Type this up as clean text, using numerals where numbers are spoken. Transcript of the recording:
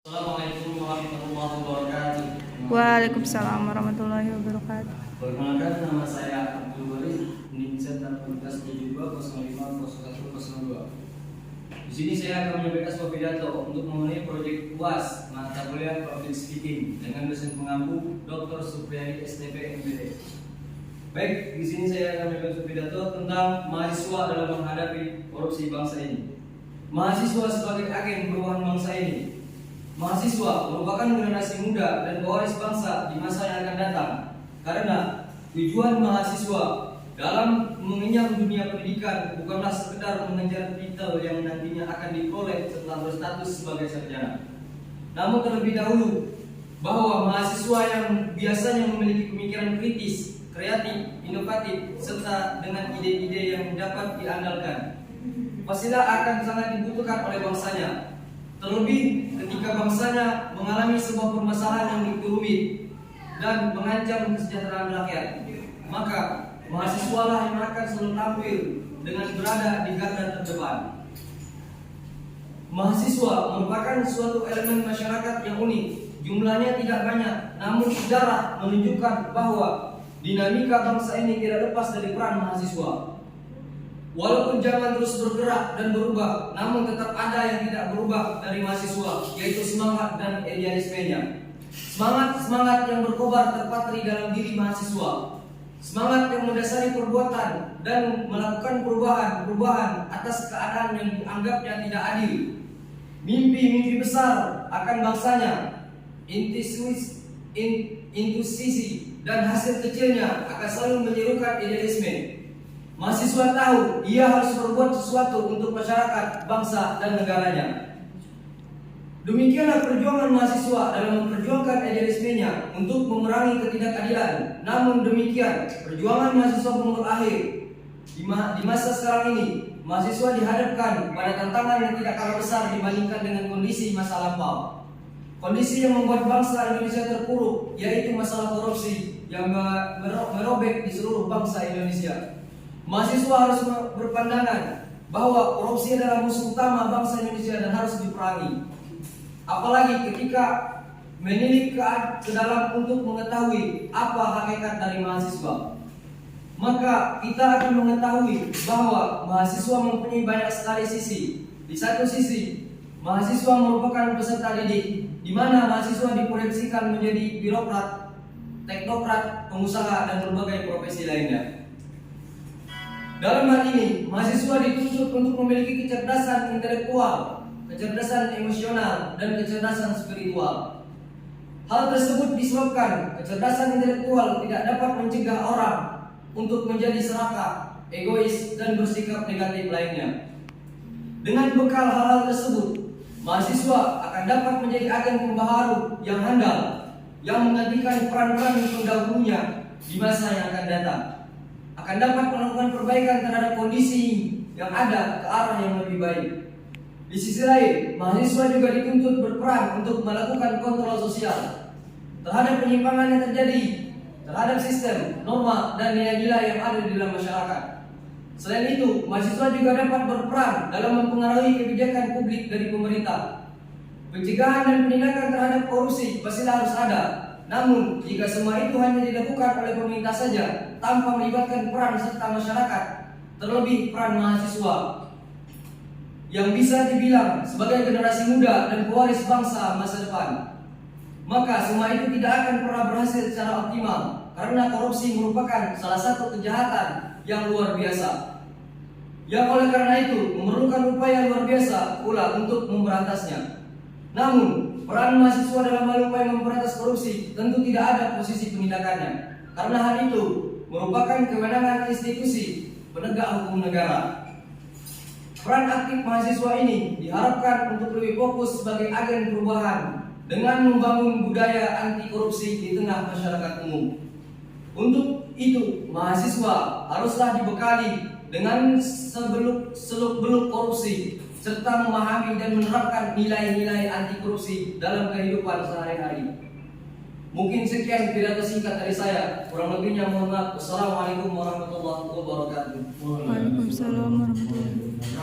Assalamualaikum warahmatullahi wabarakatuh. Waalaikumsalam warahmatullahi wabarakatuh. Perkenalkan, nama saya Abdul Waris, NIM Center Universitas 72050102. Di sini saya akan menyampaikan sebuah pidato untuk mengenai proyek UAS mata kuliah Public Speaking dengan dosen pengampu Dr. Supriyadi STP MPD. Baik, di sini saya akan menyampaikan sebuah pidato tentang mahasiswa dalam menghadapi korupsi bangsa ini. Mahasiswa sebagai agen perubahan bangsa ini. Mahasiswa merupakan generasi muda dan pewaris bangsa di masa yang akan datang. Karena tujuan mahasiswa dalam mengenyam dunia pendidikan bukanlah sekedar mengejar titel yang nantinya akan diperoleh setelah berstatus sebagai sarjana. Namun terlebih dahulu bahwa mahasiswa yang biasanya memiliki pemikiran kritis, kreatif, inovatif, serta dengan ide-ide yang dapat diandalkan, pastilah akan sangat dibutuhkan oleh bangsanya. Terlebih ketika bangsanya mengalami sebuah permasalahan yang begitu rumit dan mengancam kesejahteraan rakyat, maka mahasiswalah yang akan selalu tampil dengan berada di garda terdepan. Mahasiswa merupakan suatu elemen masyarakat yang unik. Jumlahnya tidak banyak, namun sejarah menunjukkan bahwa dinamika bangsa ini tidak lepas dari peran mahasiswa. Walaupun zaman terus bergerak dan berubah, namun tetap ada yang tidak berubah dari mahasiswa, yaitu semangat dan idealismenya. Semangat yang berkobar terpatri dalam diri mahasiswa. Semangat yang mendasari perbuatan dan melakukan perubahan atas keadaan yang dianggapnya tidak adil. Mimpi-mimpi besar akan bangsanya, intuisi dan hasil kecilnya akan selalu menyerukan idealisme. Mahasiswa tahu ia harus berbuat sesuatu untuk masyarakat, bangsa, dan negaranya. Demikianlah perjuangan mahasiswa dalam memperjuangkan idealismenya untuk memerangi ketidakadilan. Namun demikian, perjuangan mahasiswa belum berakhir. Di masa sekarang ini, mahasiswa dihadapkan pada tantangan yang tidak kalah besar dibandingkan dengan kondisi masa lampau. Kondisi yang membuat bangsa Indonesia terpuruk, yaitu masalah korupsi yang merobek di seluruh bangsa Indonesia. Mahasiswa harus berpandangan bahwa korupsi adalah musuh utama bangsa Indonesia dan harus diperangi. Apalagi ketika menilik ke dalam untuk mengetahui apa hakikat dari mahasiswa, maka kita akan mengetahui bahwa mahasiswa mempunyai banyak sekali sisi. Di satu sisi, mahasiswa merupakan peserta didik, di mana mahasiswa diproyeksikan menjadi birokrat, teknokrat, pengusaha, dan berbagai profesi lainnya. Dalam hal ini, mahasiswa dituntut untuk memiliki kecerdasan intelektual, kecerdasan emosional, dan kecerdasan spiritual. Hal tersebut disebabkan kecerdasan intelektual tidak dapat mencegah orang untuk menjadi serakah, egois, dan bersikap negatif lainnya. Dengan bekal hal-hal tersebut, mahasiswa akan dapat menjadi agen pembaharu yang handal, yang menggantikan peran-peran pendahulunya di masa yang akan datang. Akan dapat melakukan perbaikan terhadap kondisi yang ada ke arah yang lebih baik. Di sisi lain, mahasiswa juga dituntut berperan untuk melakukan kontrol sosial terhadap penyimpangan yang terjadi terhadap sistem, norma, dan nilai-nilai yang ada di dalam masyarakat. Selain itu, mahasiswa juga dapat berperan dalam mempengaruhi kebijakan publik dari pemerintah. Pencegahan dan penindakan terhadap korupsi pastilah harus ada. Namun, jika semua itu hanya dilakukan oleh pemerintah saja tanpa melibatkan peran serta masyarakat, terlebih peran mahasiswa yang bisa dibilang sebagai generasi muda dan pewaris bangsa masa depan, maka semua itu tidak akan pernah berhasil secara optimal, karena korupsi merupakan salah satu kejahatan yang luar biasa, yang oleh karena itu memerlukan upaya luar biasa pula untuk memberantasnya. Namun, peran mahasiswa dalam hal upaya memberantas korupsi tentu tidak ada posisi penindakannya, karena hal itu merupakan kewenangan institusi penegak hukum negara. Peran aktif mahasiswa ini diharapkan untuk lebih fokus sebagai agen perubahan dengan membangun budaya anti korupsi di tengah masyarakat umum. Untuk itu, mahasiswa haruslah dibekali dengan seluk-beluk korupsi, serta memahami dan menerapkan nilai-nilai anti korupsi dalam kehidupan sehari-hari. Mungkin sekian pidato singkat dari saya. Kurang lebihnya mohon maaf. Wassalamualaikum warahmatullahi wabarakatuh. Waalaikumsalam warahmatullahi wabarakatuh.